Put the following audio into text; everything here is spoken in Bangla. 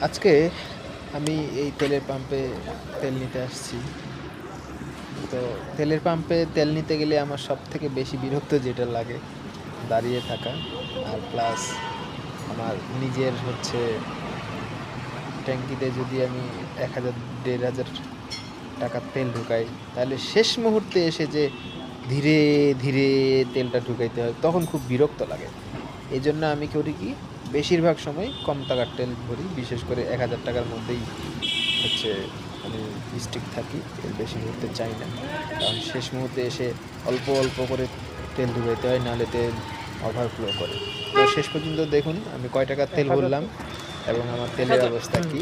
আজকে আমি এই তেলের পাম্পে তেল নিতে আসছি। তো তেলের পাম্পে তেল নিতে গেলে আমার সবথেকে বেশি বিরক্ত যেটা লাগে দাঁড়িয়ে থাকা, আর প্লাস আমার নিজের হচ্ছে ট্যাঙ্কিতে যদি আমি ১,০০০ ১,৫০০ টাকার তেল ঢুকাই, তাহলে শেষ মুহূর্তে এসে যে ধীরে ধীরে তেলটা ঢুকাইতে হয় তখন খুব বিরক্ত লাগে। এই জন্য আমি করি কি, বেশিরভাগ সময় কম টাকার তেল ভরি, বিশেষ করে ১,০০০ টাকার মধ্যেই হচ্ছে আমি স্টিক থাকি, এর বেশি মুহূর্তে চাই না। কারণ শেষ মুহূর্তে এসে অল্প অল্প করে তেল ঢুকাইতে হয়, নাহলে তেল ওভারফ্লো করে। তো শেষ পর্যন্ত দেখুন আমি কয় টাকার তেল ভরলাম এবং আমার তেলের অবস্থা কী।